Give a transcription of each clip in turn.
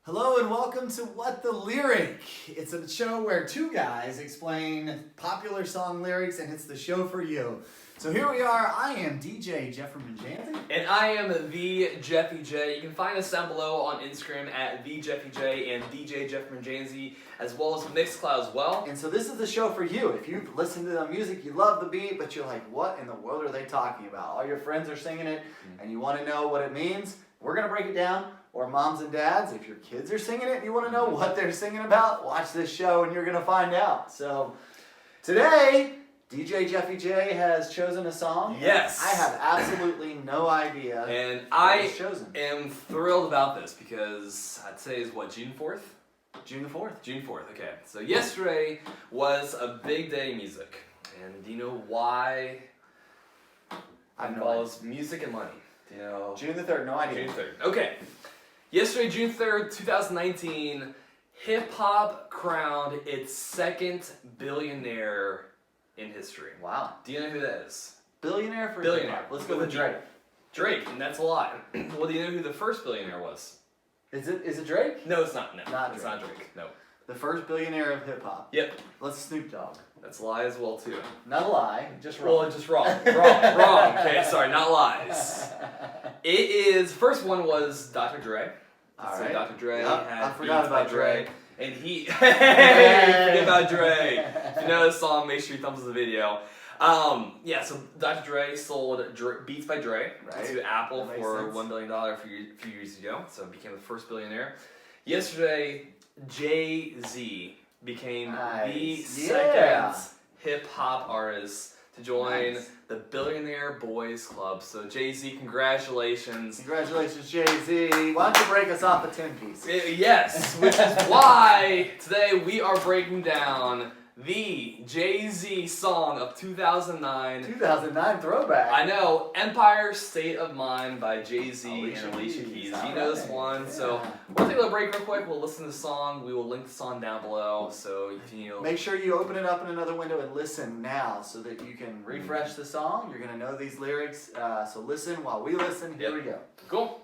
Hello and welcome to What the Lyric. It's a show where two guys explain popular song lyrics, and it's the show for you. So here we are. I am DJ Jeffermon Janzee. And I am the Jeffy J. You can find us down below on Instagram at the Jeffy J and DJ Jeffermon Janzee, as well as Mixcloud as well. And so this is the show for you. If you listen to the music, you love the beat, but you're like, what in the world are they talking about? All your friends are singing it, and you want to know what it means. We're going to break it down. Or moms and dads, if your kids are singing it and you want to know what they're singing about, watch this show and you're going to find out. So today, DJ Jeffy J has chosen a song. Yes. I have absolutely no idea. And I am thrilled about this because I'd say is what, June 4th? June the 4th. June 4th, okay. So yesterday was a big day in music. And do you know why it involves music and money? Do you know? June the 3rd, no idea. June 3rd, okay. Yesterday, June 3rd, 2019, hip-hop crowned its second billionaire in history. Wow. Do you know who that is? Billionaire for Billionaire. hip-hop. Let's go with Drake. Drake, and that's a lot. Well, do you know who the first billionaire was? Is it Drake? No, it's not. No, It's not Drake. No. The first billionaire of hip-hop. Yep. Let's Snoop Dogg. That's a lie as well, too. Not a lie, just wrong. Well, just wrong. Wrong. Okay, sorry, not lies. It is, first one was Dr. Dre. All So right. Dr. Dre Yep, had I forgot Beats about by Dre. And he, forget about Dre. If you know this song, make sure you thumbs up the video. Yeah, so Dr. Dre sold Beats by Dre to Apple That makes for sense. $1 billion a few years ago, so became the first billionaire. Yesterday, Jay-Z became the second hip-hop artist to join the Billionaire Boys Club. So Jay-Z, congratulations. Congratulations, Jay-Z. Why don't you break us off a 10-piece? Yes, which is why today we are breaking down the Jay-Z song of 2009. 2009 throwback. I know, Empire State of Mind by Jay-Z Alicia and Alicia Keys. Keys. You know this one, so we'll take a break real quick. We'll listen to the song. We will link the song down below, so if you Make sure you open it up in another window and listen now so that you can refresh the song. You're going to know these lyrics, so listen while we listen. Here we go. Cool.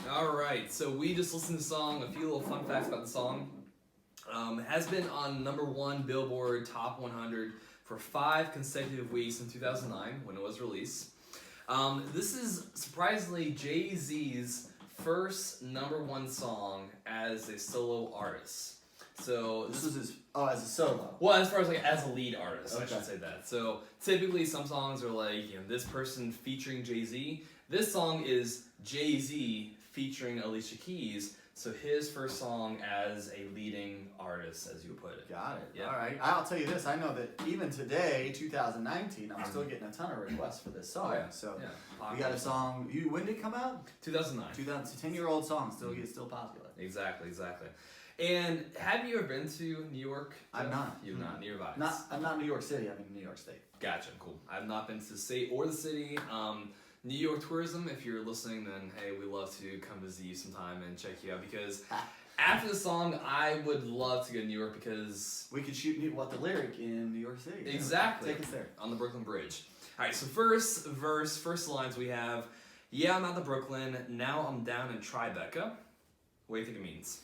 Alright, so we just listened to the song. A few little fun facts about the song. It has been on #1 Billboard Top 100 for 5 consecutive weeks in 2009 when it was released. This is surprisingly Jay-Z's first #1 song as a solo artist. So This is his, as a solo. well, as far as as a lead artist, I Okay. should say that. So typically some songs are like, this person featuring Jay-Z. This song is Jay-Z featuring Alicia Keys. So his first song as a leading artist, as you would put it. Got it. Yeah. All right. I'll tell you this. I know that even today, 2019, I'm still getting a ton of requests for this song. Oh, yeah. So Yeah. we got a song. When did it come out? 2009. 10-year-old song still popular. Exactly. And have you ever been to New York? I'm not. You've not, nearby. I'm not in New York City. I'm in New York State. Gotcha, cool. I've not been to the state or the city. New York tourism, if you're listening, then hey, we love to come visit you sometime and check you out because after the song, I would love to go to New York because we could shoot What the Lyric in New York City. Exactly. Take us there. On the Brooklyn Bridge. All right, so first lines we have, yeah, I'm out of Brooklyn, now I'm down in Tribeca. What do you think it means?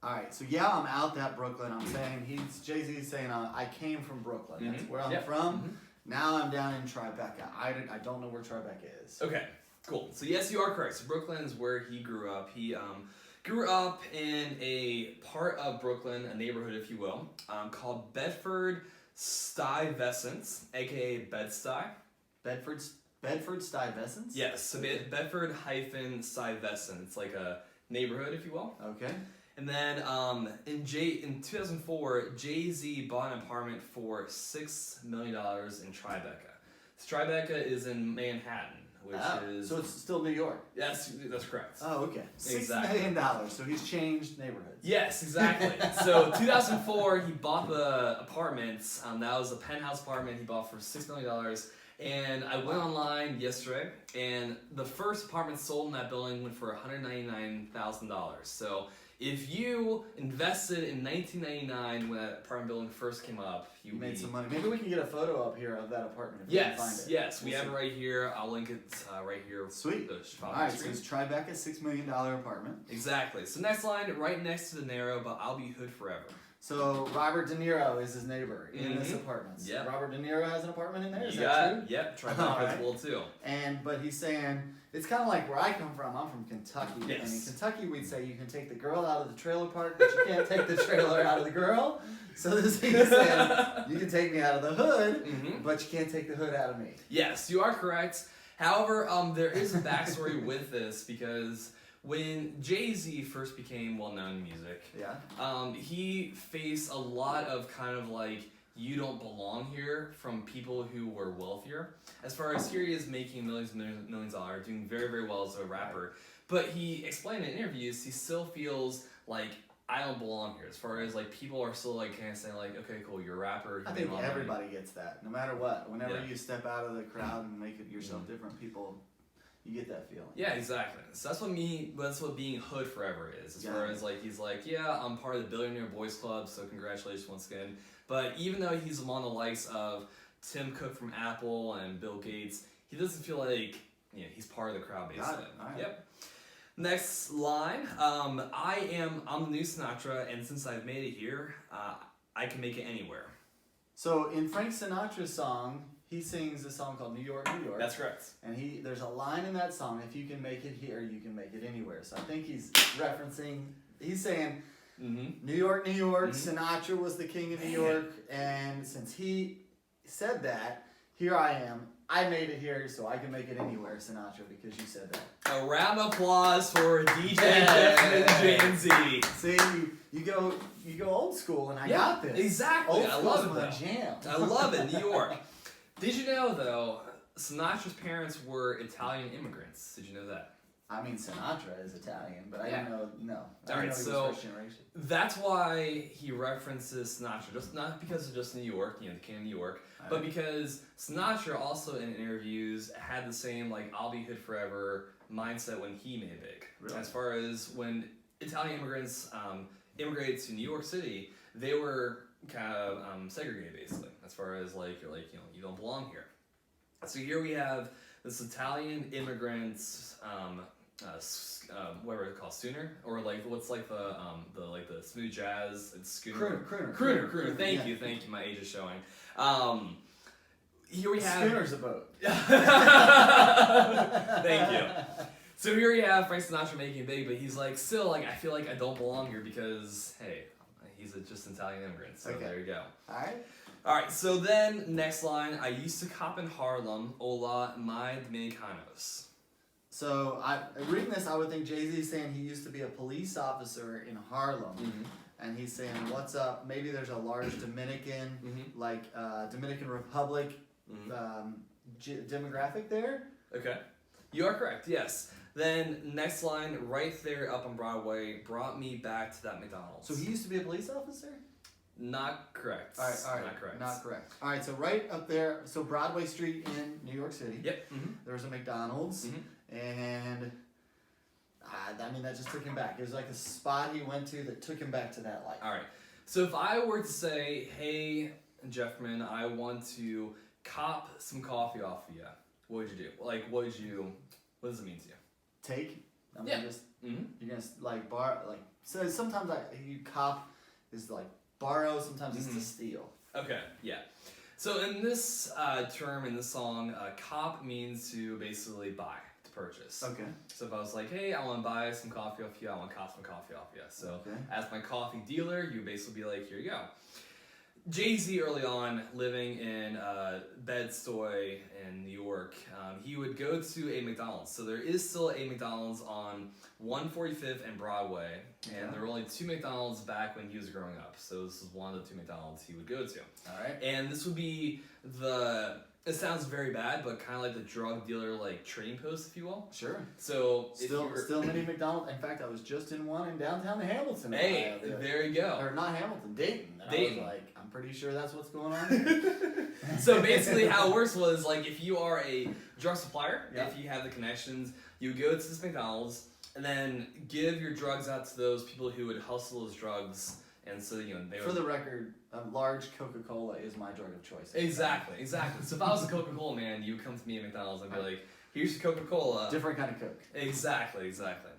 All right, so yeah, I'm out that Brooklyn. I'm saying Jay-Z's saying I came from Brooklyn. That's where I'm from. Now I'm down in Tribeca. I don't know where Tribeca is. Okay, cool. So yes, you are correct. So Brooklyn is where he grew up. He grew up in a part of Brooklyn, a neighborhood, if you will, called Bedford-Stuyvesant, aka Bed-Stuy. Bedford-Stuyvesant? Yes, so Bedford-Stuyvesant. It's like a neighborhood, if you will. Okay. And then in 2004, Jay-Z bought an apartment for $6 million in Tribeca. So Tribeca is in Manhattan, which is... So it's still New York? That's correct. Oh, okay. Exactly. $6 million, so he's changed neighborhoods. Yes, exactly. So 2004, he bought the apartment. That was a penthouse apartment he bought for $6 million. And I went online yesterday, and the first apartment sold in that building went for $199,000. So If you invested in 1999 when that apartment building first came up, you made some money. Maybe we can get a photo up here of that apartment if we can find it. Yes, we have it right here. I'll link it right here. Sweet. Alright, so it's Tribeca, $6 million apartment. Exactly. So next line, right next to De Niro, but I'll be hood forever. So Robert De Niro is his neighbor in this apartment. Yep. Robert De Niro has an apartment in there. Is that true? Yep. Tribeca as well too. But he's saying it's kind of like where I come from. I'm from Kentucky, yes. and in Kentucky we'd say you can take the girl out of the trailer park, but you can't take the trailer out of the girl. So this he's saying you can take me out of the hood, but you can't take the hood out of me. Yes, you are correct. However, there is a backstory with this because when Jay-Z first became well-known in music, he faced a lot of kind of like, you don't belong here from people who were wealthier. As far as here he is making millions of dollars, doing very, very well as a rapper. But he explained in interviews, he still feels like, I don't belong here. As far as like, people are still like kind of saying like, okay, cool, you're a rapper. I think everybody gets that, no matter what. Whenever you step out of the crowd and make it yourself different, you get that feeling. Yeah, exactly. So that's what being hood forever is. As far as like, he's like, yeah, I'm part of the Billionaire Boys Club, so congratulations once again. But even though he's among the likes of Tim Cook from Apple and Bill Gates, he doesn't feel like he's part of the crowd basically. Yep. Next line, I'm the new Sinatra, and since I've made it here, I can make it anywhere. So in Frank Sinatra's song, he sings a song called New York, New York. That's correct. And there's a line in that song, if you can make it here, you can make it anywhere. So I think he's saying, New York, New York, Sinatra was the king of New York, and since he said that, here I am. I made it here, so I can make it anywhere, Sinatra, because you said that. A round of applause for DJ Jeffy and Janzee. See, you go old school, and I got this. Exactly. I love it. My jam. I love it. New York. Did you know though, Sinatra's parents were Italian immigrants? Did you know that? I mean, Sinatra is Italian, but I didn't know. No. Alright, so that's why he references Sinatra, just not because of just New York, the king of New York, but because Sinatra also in interviews had the same like "I'll be hood forever" mindset when he made it big. Really? As far as when Italian immigrants immigrated to New York City, they were kind of segregated basically. As far as like you don't belong here. So here we have this Italian immigrants. Whatever it's called, Sooner, or like what's like the smooth jazz, it's Schooner. Crooner. Thank you. My age is showing. Here we have Schooner's a boat. Thank you. So here we have Frank Sinatra making it big, but he's like still like I feel like I don't belong here because hey, he's just an Italian immigrant. So there you go. All right. So then next line, I used to cop in Harlem. Hola, my Dominicanos. So reading this, I would think Jay-Z's saying he used to be a police officer in Harlem, and he's saying, "What's up?" Maybe there's a large Dominican, Dominican Republic, demographic there. Okay, you are correct. Yes. Then next line, right there up on Broadway, brought me back to that McDonald's. So he used to be a police officer? Not correct. All right. Not correct. All right. So right up there, so Broadway Street in New York City. Yep. There was a McDonald's. And I mean, that just took him back. It was like a spot he went to that took him back to that life. All right. So if I were to say, hey, Jeffermon, I want to cop some coffee off of you, what would you do? Like, what does it mean to you? Take? I mean, you're going to like borrow, like, so sometimes you cop is like borrow, sometimes it's to steal. Okay, yeah. So in this term, in this song, cop means to basically buy. Purchase. Okay. So if I was like, hey, I want to buy some coffee off you, I want to cop some coffee off you. So as my coffee dealer, you basically be like, here you go. Jay-Z early on, living in Bed-Stuy in New York, he would go to a McDonald's. So there is still a McDonald's on 145th and Broadway, and there were only two McDonald's back when he was growing up. So this is one of the two McDonald's he would go to. All right. And this would be it sounds very bad, but kind of like the drug dealer like trading post, if you will. Sure. So still many McDonald's. In fact, I was just in one in downtown Hamilton. Hey, there you go. Or not Hamilton, Dayton. And I was like, I'm pretty sure that's what's going on. So basically, how it works was like if you are a drug supplier, if you have the connections, you go to this McDonald's. and then give your drugs out to those people who would hustle those drugs. And so, they For would... the record, a large Coca-Cola is my drug of choice. Exactly. So if I was a Coca-Cola man, you would come to me at McDonald's and be like, here's your Coca-Cola. Different kind of Coke. Exactly.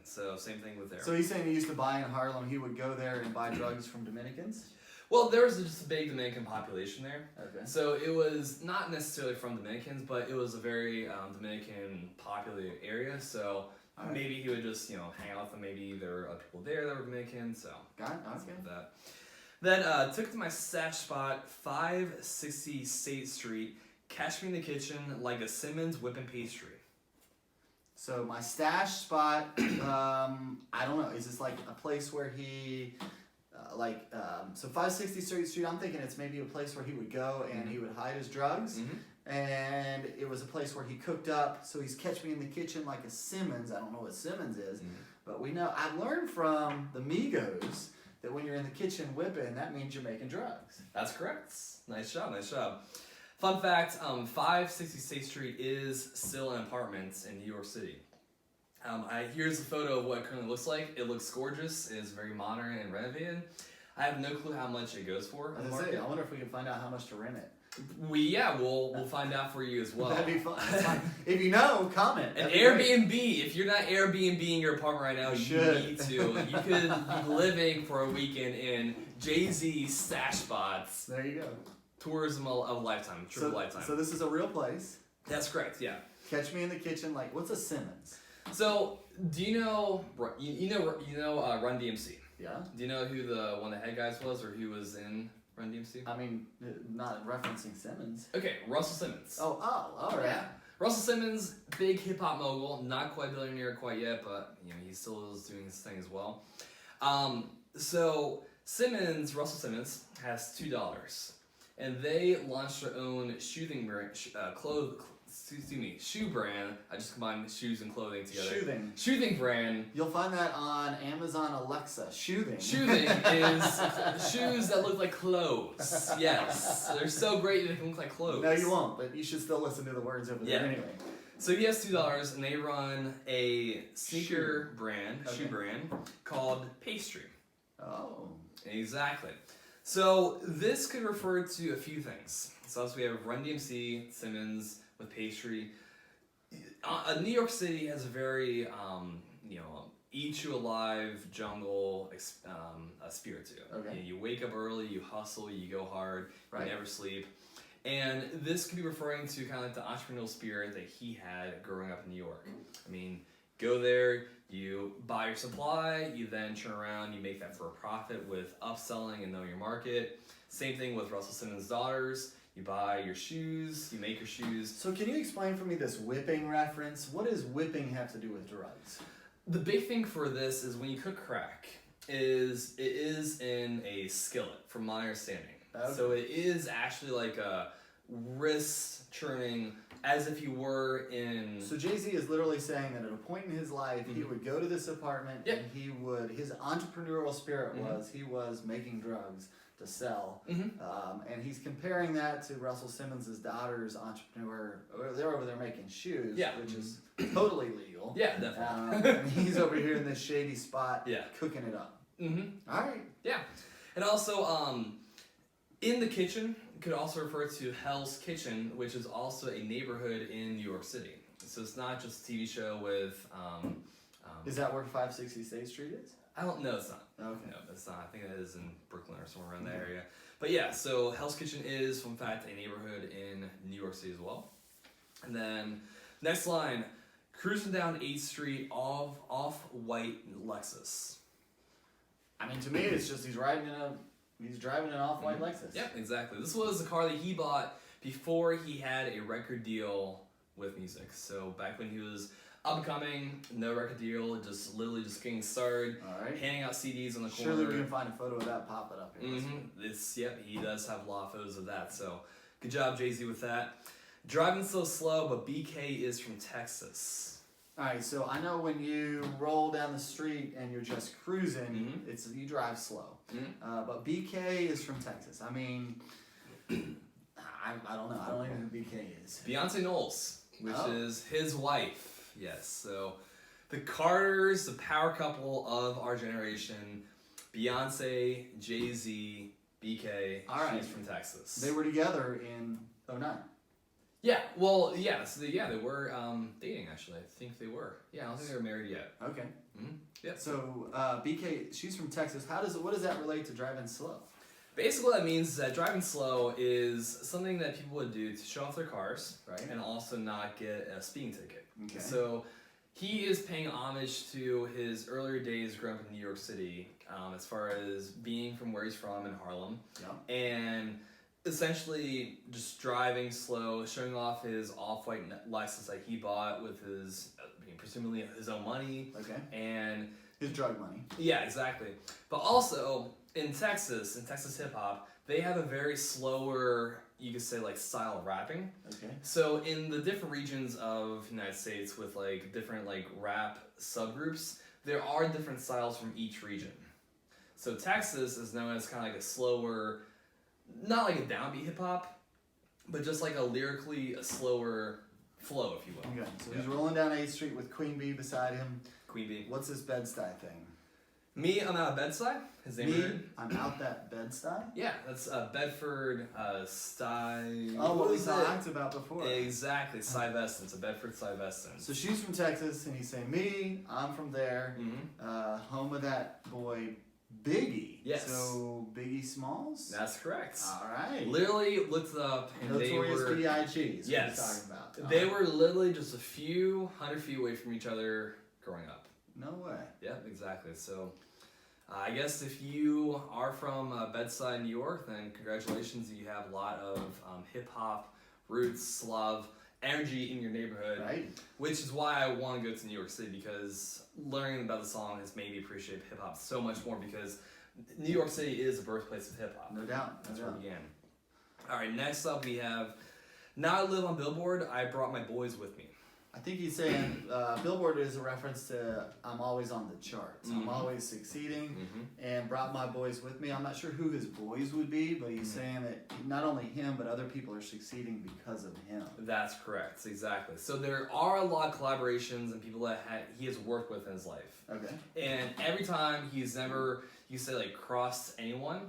So same thing with there. So he's saying he used to buy in Harlem, he would go there and buy drugs from Dominicans? Well, there was just a big Dominican population there. Okay. So it was not necessarily from Dominicans, but it was a very Dominican populated area. So maybe he would just, hang out with them. Maybe there were other people there that were Dominican. So Got it. Okay. That. Then took it to my stash spot, 560 State Street. Catch me in the kitchen like a Simmons whipping pastry. So my stash spot, I don't know. Is this like a place where he, so 560 Street, I'm thinking it's maybe a place where he would go and he would hide his drugs. And it was a place where he cooked up. So he's catch me in the kitchen like a Simmons. I don't know what Simmons is, but we know. I've learned from the Migos that when you're in the kitchen whipping, that means you're making drugs. That's correct. Nice job. Fun fact, 560 State Street is still an apartment in New York City. Here's a photo of what it currently looks like. It looks gorgeous. It's very modern and renovated. I have no clue how much it goes for. I wonder if we can find out how much to rent it. We'll find out for you as well. That'd be fun. If you know, comment. An Airbnb. If you're not Airbnb-ing your apartment right now, you need to. You could be living for a weekend in Jay-Z stash spots. There you go. Tourism of a lifetime. Trip of a lifetime. So this is a real place. That's correct. Yeah. Catch me in the kitchen. Like, what's a Simmons? So, do you know Run DMC? Yeah. Do you know who one of the head guys was, or who was in Run DMC? I mean, not referencing Simmons. Okay, Russell Simmons. Oh, all right. Yeah. Russell Simmons, big hip hop mogul, not quite billionaire quite yet, but he still is doing his thing as well. So Russell Simmons has $2, and they launched their own shoe brand. I just combined shoes and clothing together. Shoething brand. You'll find that on Amazon Alexa. Shoething is shoes that look like clothes. Yes. They're so great they can look like clothes. No, you won't, but you should still listen to the words over there anyway. So he has $2 and they run a sneaker brand, shoe brand, called Pastry. Oh. Exactly. So this could refer to a few things. So as we have Run DMC, Simmons with Pastry. New York City has a very, eat you alive jungle spirit to it. Okay. You wake up early, you hustle, you go hard, right. You never sleep. And this could be referring to kind of like the entrepreneurial spirit that he had growing up in New York. I mean, go there, you buy your supply, you then turn around, you make that for a profit with upselling and know your market. Same thing with Russell Simmons' daughters. You buy your shoes, you make your shoes. So can you explain for me this whipping reference? What does whipping have to do with drugs? The big thing for this is when you cook crack, it is in a skillet, from my understanding. Okay. So it is actually like a wrist churning, as if you were in... So Jay-Z is literally saying that at a point in his life, he would go to this apartment and his entrepreneurial spirit he was making drugs to sell. And he's comparing that to Russell Simmons' daughter's entrepreneur. They're over there making shoes, which is totally legal. Yeah, definitely. And he's over here in this shady spot cooking it up. All right. Yeah. And also, in the kitchen could also refer to Hell's Kitchen, which is also a neighborhood in New York City. So it's not just a TV show with... is that where 560 State Street is? I don't know. It's not. Okay. No, it's not. I think that is in Brooklyn or somewhere around that area. But yeah, so Hell's Kitchen is, in fact, a neighborhood in New York City as well. And then, next line, cruising down 8th Street off-white Lexus. I mean, to me, it's just he's driving an off-white Lexus. Yep, exactly. This was a car that he bought before he had a record deal with music. So back when he was up and coming, no record deal, just literally just getting started, handing out CDs on the corner. Surely we can find a photo of that, pop it up here. He does have a lot of photos of that. So good job, Jay-Z, with that. Driving so slow, but BK is from Texas. All right, so I know when you roll down the street and you're just cruising, you drive slow. But BK is from Texas. I mean, I don't know. I don't even know who BK is. Beyonce Knowles, which is his wife. Yes, so The Carters, the power couple of our generation. Beyonce, Jay-Z, BK. All right. She's from Texas. They were together in 09. Yeah, well, yeah, so they were dating, actually. I think they were. Yeah, I don't think they were married yet. Okay. Mm-hmm. Yeah. So BK, she's from Texas. What does that relate to driving slow? Basically, what that means is that driving slow is something that people would do to show off their cars, Right. and also not get a speeding ticket. Okay. So he is paying homage to his earlier days growing up in New York City, as far as being from where he's from in Harlem, Yeah. and essentially just driving slow, showing off his off-white license that he bought with his, presumably his own money, Okay. and His drug money. yeah, exactly. But also in Texas hip hop, they have a very slower, you could say, like, style of rapping. Okay. So in the different regions of the United States with like different like rap subgroups, there are different styles from each region. So Texas is known as kind of like a slower, not like a downbeat hip hop, but just like a slower flow, if you will. Okay. So he's rolling down 8th Street with Queen Bee beside him. Queen Bee. What's his Bed-Stuy thing? Me, I'm out of Bed-Stuy. His name Me, is. I'm out that Bed-Stuy? Yeah, that's Bedford Stuy. Oh, what we was it? talked about before. Exactly, Stuyvesant. So Bedford Stuyvesant. So she's from Texas, and he's saying, me, I'm from there, Mm-hmm. home of that boy Biggie. Yes. So Biggie Smalls? That's correct. All right. Literally looked it up, and Notorious they were. B.I.G. is Yes. what we're talking about. They were literally just a few 100 feet away from each other growing up. No way. Yep, exactly. So, I guess if you are from Bedside, New York, then congratulations. You have a lot of hip hop roots, love, energy in your neighborhood. Right? Which is why I want to go to New York City, because learning about the song has made me appreciate hip hop so much more, because New York City is the birthplace of hip hop. No doubt. That's where it began. All right, next up we have Now I Live on Billboard. I Brought My Boys With Me. I think he's saying Billboard is a reference to I'm always on the charts. I'm always succeeding and brought my boys with me. I'm not sure who his boys would be, but he's saying that not only him, but other people are succeeding because of him. That's correct, exactly. So there are a lot of collaborations and people that he has worked with in his life. Okay. And every time he's never, you say, like, crossed anyone.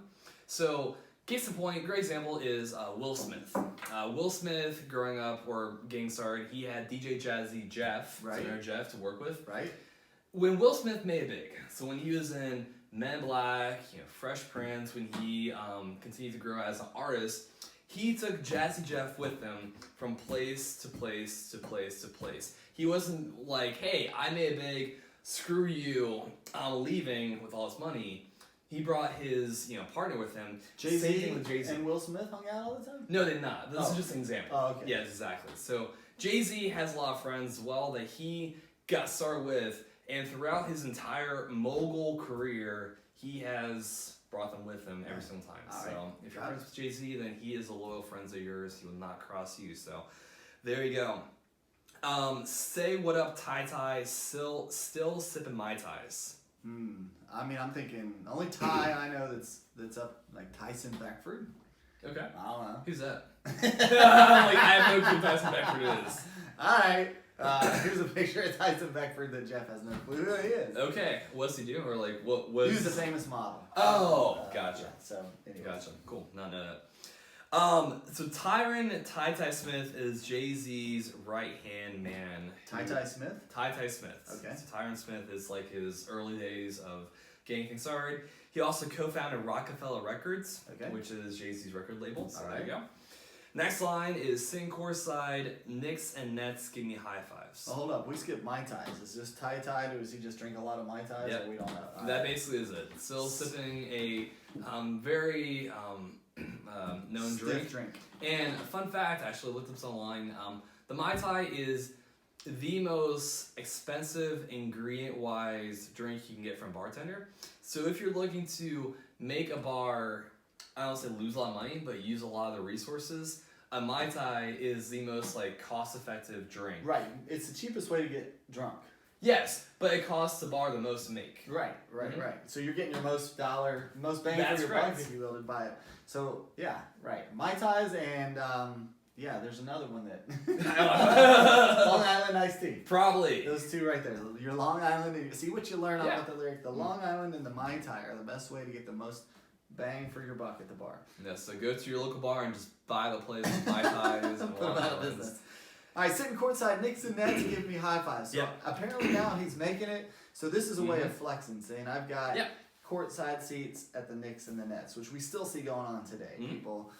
So case in point, great example is Will Smith. Will Smith, growing up or getting started, he had DJ Jazzy Jeff, Right. so you know Jeff, to work with. Right? When Will Smith made it big, so when he was in Men in Black, Fresh Prince, when he continued to grow as an artist, he took Jazzy Jeff with him from place to place to place to place. He wasn't like, hey, I made it big, screw you, I'm leaving with all this money. He brought his partner with him. Same thing with Jay-Z Jay-Z. and Will Smith hung out all the time? No, they did not. This is just an example. Oh, okay. Yeah, exactly. So Jay-Z has a lot of friends as well that he got started with, and throughout his entire mogul career, he has brought them with him every single time. All So right. if you're friends with Jay-Z, then he is a loyal friend of yours. He will not cross you. So there you go. Say what up, Ty Ty. Still sipping Mai Tais. I mean, I'm thinking only Ty I know that's up, like Tyson Beckford. Okay. I don't know. Who's that? I have no clue who Tyson Beckford is. All right. Here's a picture of Tyson Beckford that Jeff has no clue who he is. Okay. What's he do? Or like what was? He's the famous model. Oh, gotcha. Yeah, so anyway. Gotcha. Cool. Not know that. So Tyron Ty Ty Smith is Jay-Z's right-hand man. Ty Ty Smith? Ty Ty Smith. Okay. So Tyron Smith is like his early days of getting things started. He also co-founded Rockefeller Records, Okay. which is Jay-Z's record label. So All there you right. go. Next line is sing courtside, Knicks and Nets give me high fives. Oh, hold up. We skipped Mai Tais. Is this Ty Ty? Does he just drink a lot of Mai Tais? Yep. Or we don't know. All That right. basically is it. Still sipping a very known Stiff drink. And a fun fact, actually, I looked this online. The Mai Tai is the most expensive ingredient-wise drink you can get from a bartender. So if you're looking to make a bar, I don't say lose a lot of money, but use a lot of the resources, a Mai Tai is the most cost-effective drink. Right. It's the cheapest way to get drunk. Yes, but it costs the bar the most to make. Right. Mhm. So you're getting your most bang That's for your correct. buck, if you will, to buy it. So yeah, right. Mai Tais and Yeah, there's another one that. Long Long Island iced tea. Probably. Those two right there. Your Long Island. And see what you learn on with the lyric. The Long Island and the Mai Tai are the best way to get the most bang for your buck at the bar. Yeah, so go to your local bar and just buy the place with Mai Tais and Put them out of business. All right, sitting courtside, Knicks and Nets give me high fives. So apparently now he's making it. So this is a way of flexing, saying I've got courtside seats at the Knicks and the Nets, which we still see going on today. People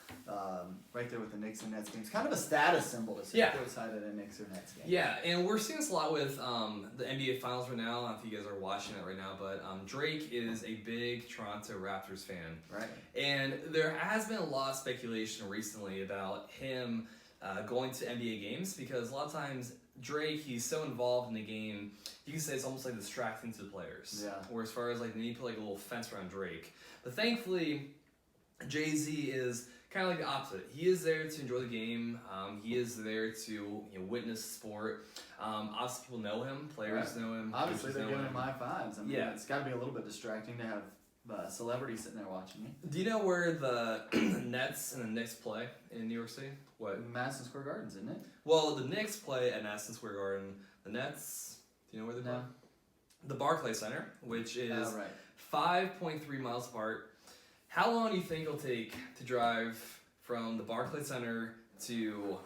right there with the Knicks and Nets games. Kind of a status symbol to sit courtside at a Knicks or Nets game. Yeah, and we're seeing this a lot with the NBA Finals right now. I don't know if you guys are watching it right now, but Drake is a big Toronto Raptors fan. Right. And there has been a lot of speculation recently about him going to NBA games because a lot of times Drake, he's so involved in the game, you can say it's almost like distracting to the players. Yeah. Or as far as like they need to put like a little fence around Drake. But thankfully, Jay-Z is kind of like the opposite. He is there to enjoy the game. He is there to witness sport. Obviously, people know him. Players know him. Obviously, they're giving him high fives. I mean, it's got to be a little bit distracting to have celebrities sitting there watching you. Do you know where the Nets and the Knicks play in New York City? What? Madison Square Gardens, isn't it? Well, the Knicks play at Madison Square Garden. The Nets, do you know where they play? The Barclays Center, which is 5.3 miles apart. How long do you think it'll take to drive from the Barclays Center to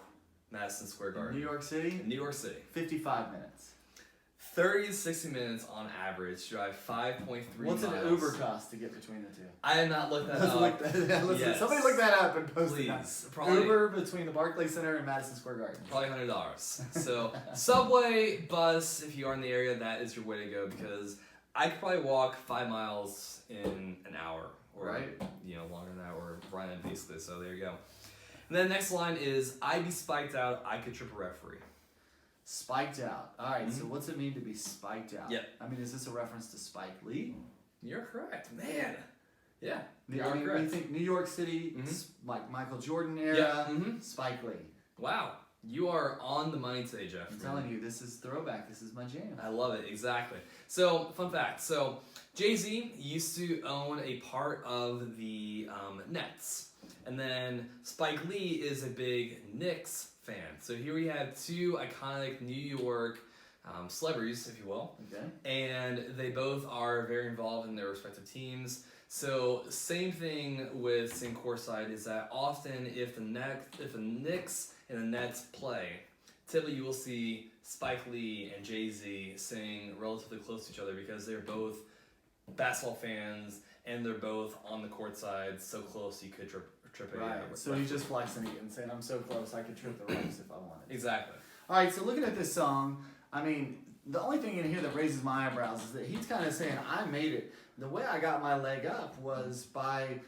Madison Square Garden? New York City? New York City. 55 minutes. 30 to 60 minutes on average to drive 5.3 What's miles. an Uber cost to get between the two? I have not looked that up. Yes. Somebody look that up and post it. Probably, Uber between the Barclays Center and Madison Square Garden. Probably $100. So subway, bus, if you are in the area, that is your way to go because I could probably walk 5 miles in an hour. Or, longer than that, or run it basically. So there you go. And then the next line is, I'd be spiked out, I could trip a referee. Spiked out. All right, so what's it mean to be spiked out? I mean, is this a reference to Spike Lee? You're correct, man. Yeah, you're correct. We think New York City, like Michael Jordan era, Spike Lee. Wow, you are on the money today, Jeff. I'm telling you, this is throwback. This is my jam. I love it, exactly. So, fun fact. So, Jay-Z used to own a part of the Nets. And then Spike Lee is a big Knicks fan. So here we have two iconic New York celebrities, if you will. Okay. And they both are very involved in their respective teams. So same thing with sitting courtside is that often if the Knicks and the Nets play, typically you will see Spike Lee and Jay-Z sitting relatively close to each other because they're both basketball fans and they're both on the court side so close you could trip so he's just flexing it and saying, I'm so close I could trip the ropes if I wanted. Exactly. All right, so looking at this song, I mean, the only thing in here that raises my eyebrows is that he's kind of saying, I made it. The way I got my leg up was by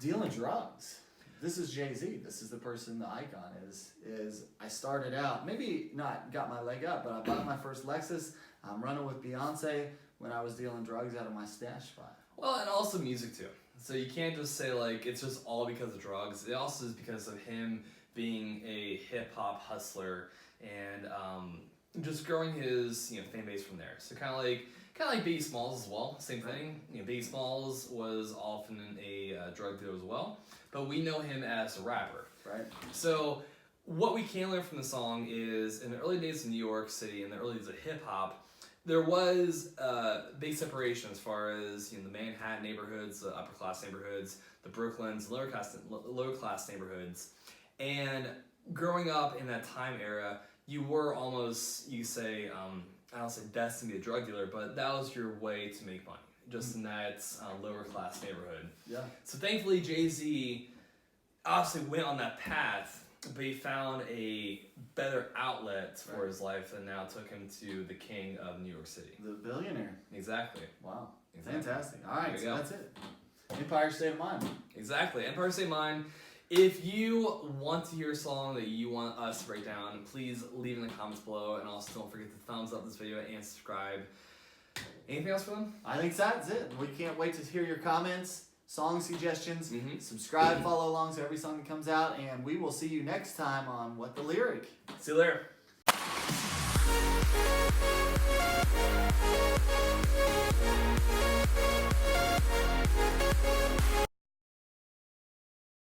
dealing drugs. This is Jay-Z. This is the person, the icon is I started out, maybe not got my leg up, but I bought my first Lexus. I'm running with Beyonce when I was dealing drugs out of my stash spot. Well, and also music too. So you can't just say like it's just all because of drugs. It also is because of him being a hip hop hustler and just growing his fan base from there. So kind of like Biggie Smalls as well. Same thing. Biggie Smalls was often a drug dealer as well, but we know him as a rapper. Right. So what we can learn from the song is in the early days of New York City, in the early days of hip hop, there was big separation as far as the Manhattan neighborhoods, the upper class neighborhoods, the Brooklyns, lower class neighborhoods, and growing up in that time era, you were almost I don't say destined to be a drug dealer, but that was your way to make money, just in that lower class neighborhood. Yeah. So thankfully, Jay-Z obviously went on that path. But he found a better outlet for his life and now took him to the king of New York City. The billionaire. Exactly. Wow. Exactly. Fantastic. All right, so that's it. Empire State of Mind. Exactly. Empire State of Mind. If you want to hear a song that you want us to break down, please leave in the comments below. And also don't forget to thumbs up this video and subscribe. Anything else for them? I think that's it. We can't wait to hear your comments. Song suggestions, subscribe, follow along so every song that comes out, and we will see you next time on What the Lyric. See you later.